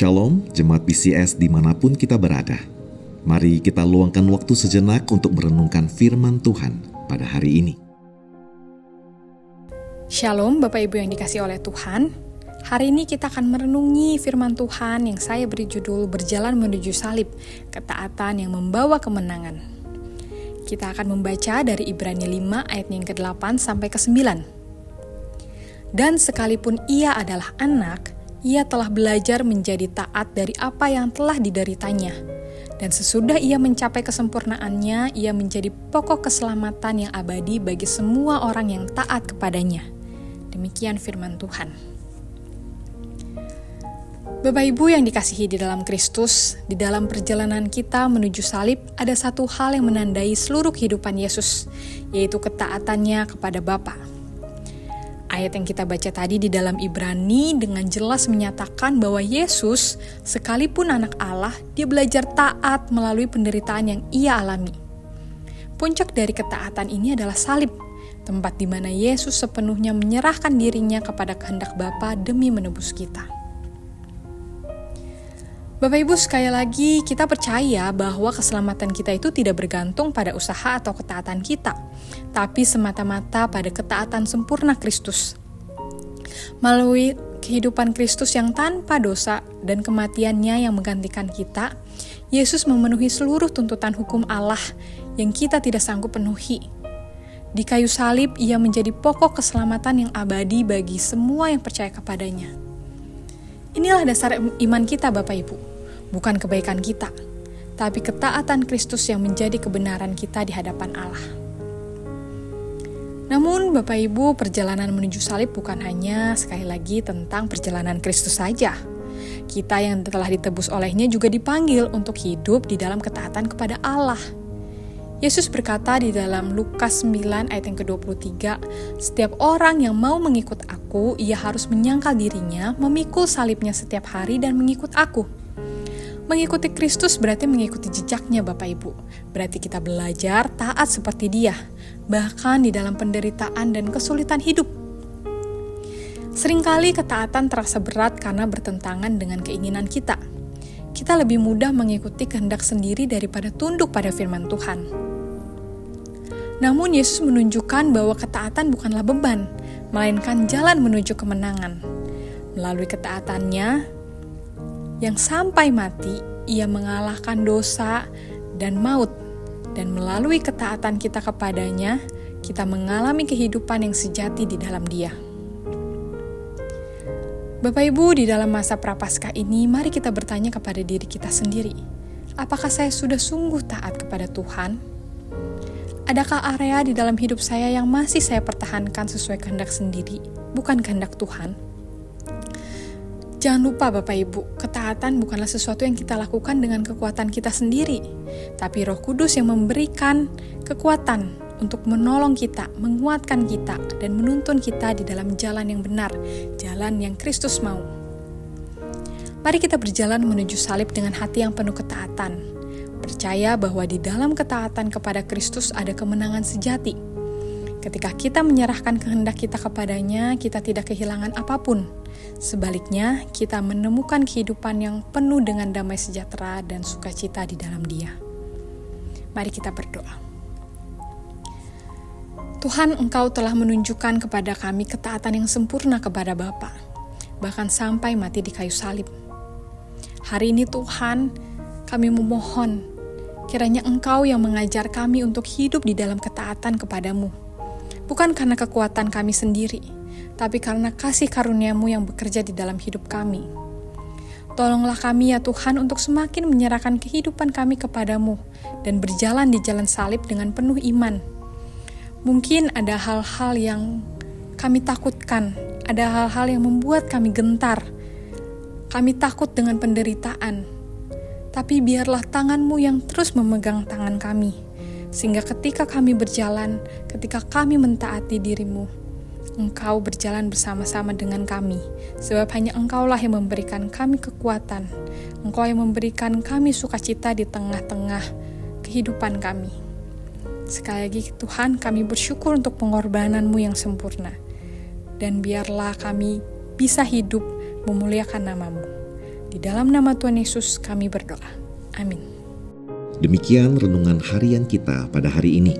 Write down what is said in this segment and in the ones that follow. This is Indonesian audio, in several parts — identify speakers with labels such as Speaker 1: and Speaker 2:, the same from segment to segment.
Speaker 1: Shalom, Jemaat BCS dimanapun kita berada. Mari kita luangkan waktu sejenak untuk merenungkan firman Tuhan pada hari ini.
Speaker 2: Shalom Bapak Ibu yang dikasihi oleh Tuhan. Hari ini kita akan merenungi firman Tuhan yang saya beri judul Berjalan Menuju Salib, Ketaatan yang Membawa Kemenangan. Kita akan membaca dari Ibrani 5 ayat yang ke-8 sampai ke-9. Dan sekalipun ia adalah anak, ia telah belajar menjadi taat dari apa yang telah dideritanya. Dan sesudah ia mencapai kesempurnaannya, ia menjadi pokok keselamatan yang abadi bagi semua orang yang taat kepadanya. Demikian firman Tuhan. Bapak Ibu yang dikasihi di dalam Kristus, di dalam perjalanan kita menuju salib, ada satu hal yang menandai seluruh kehidupan Yesus, yaitu ketaatannya kepada Bapa. Ayat yang kita baca tadi di dalam Ibrani dengan jelas menyatakan bahwa Yesus, sekalipun anak Allah, dia belajar taat melalui penderitaan yang ia alami. Puncak dari ketaatan ini adalah salib, tempat di mana Yesus sepenuhnya menyerahkan dirinya kepada kehendak Bapa demi menebus kita. Bapak Ibu, sekali lagi kita percaya bahwa keselamatan kita itu tidak bergantung pada usaha atau ketaatan kita, tapi semata-mata pada ketaatan sempurna Kristus. Melalui kehidupan Kristus yang tanpa dosa dan kematiannya yang menggantikan kita, Yesus memenuhi seluruh tuntutan hukum Allah yang kita tidak sanggup penuhi. Di kayu salib, ia menjadi pokok keselamatan yang abadi bagi semua yang percaya kepadanya. Inilah dasar iman kita Bapak Ibu, bukan kebaikan kita, tapi ketaatan Kristus yang menjadi kebenaran kita di hadapan Allah. Namun Bapak Ibu, perjalanan menuju salib bukan hanya sekali lagi tentang perjalanan Kristus saja. Kita yang telah ditebus olehnya juga dipanggil untuk hidup di dalam ketaatan kepada Allah. Yesus berkata di dalam Lukas 9 ayat yang ke-23, "Setiap orang yang mau mengikut aku, ia harus menyangkal dirinya, memikul salibnya setiap hari dan mengikut aku." Mengikuti Kristus berarti mengikuti jejaknya Bapak Ibu. Berarti kita belajar taat seperti Dia, bahkan di dalam penderitaan dan kesulitan hidup. Seringkali ketaatan terasa berat karena bertentangan dengan keinginan kita. Kita lebih mudah mengikuti kehendak sendiri daripada tunduk pada firman Tuhan. Namun Yesus menunjukkan bahwa ketaatan bukanlah beban, melainkan jalan menuju kemenangan. Melalui ketaatannya yang sampai mati, ia mengalahkan dosa dan maut. Dan melalui ketaatan kita kepadanya, kita mengalami kehidupan yang sejati di dalam Dia. Bapak Ibu, di dalam masa prapaskah ini, mari kita bertanya kepada diri kita sendiri. Apakah saya sudah sungguh taat kepada Tuhan? Adakah area di dalam hidup saya yang masih saya pertahankan sesuai kehendak sendiri, bukan kehendak Tuhan? Jangan lupa Bapak Ibu, ketaatan bukanlah sesuatu yang kita lakukan dengan kekuatan kita sendiri, tapi Roh Kudus yang memberikan kekuatan untuk menolong kita, menguatkan kita, dan menuntun kita di dalam jalan yang benar, jalan yang Kristus mau. Mari kita berjalan menuju salib dengan hati yang penuh ketaatan, percaya bahwa di dalam ketaatan kepada Kristus ada kemenangan sejati. Ketika kita menyerahkan kehendak kita kepadanya, kita tidak kehilangan apapun. Sebaliknya, kita menemukan kehidupan yang penuh dengan damai sejahtera dan sukacita di dalam Dia. Mari kita berdoa. Tuhan, Engkau telah menunjukkan kepada kami ketaatan yang sempurna kepada Bapa, bahkan sampai mati di kayu salib. Hari ini Tuhan, kami memohon, kiranya Engkau yang mengajar kami untuk hidup di dalam ketaatan kepadamu. Bukan karena kekuatan kami sendiri, tapi karena kasih karunia-Mu yang bekerja di dalam hidup kami. Tolonglah kami ya Tuhan untuk semakin menyerahkan kehidupan kami kepadamu dan berjalan di jalan salib dengan penuh iman. Mungkin ada hal-hal yang kami takutkan, ada hal-hal yang membuat kami gentar. Kami takut dengan penderitaan, tapi biarlah tangan-Mu yang terus memegang tangan kami, sehingga ketika kami berjalan, ketika kami mentaati diri-Mu, Engkau berjalan bersama-sama dengan kami, sebab hanya Engkaulah yang memberikan kami kekuatan, Engkau yang memberikan kami sukacita di tengah-tengah kehidupan kami. Sekali lagi Tuhan, kami bersyukur untuk pengorbanan-Mu yang sempurna, dan biarlah kami bisa hidup memuliakan nama-Mu. Di dalam nama Tuhan Yesus kami berdoa. Amin.
Speaker 1: Demikian renungan harian kita pada hari ini.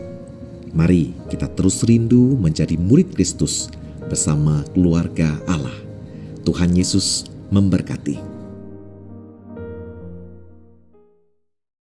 Speaker 1: Mari kita terus rindu menjadi murid Kristus bersama keluarga Allah. Tuhan Yesus memberkati.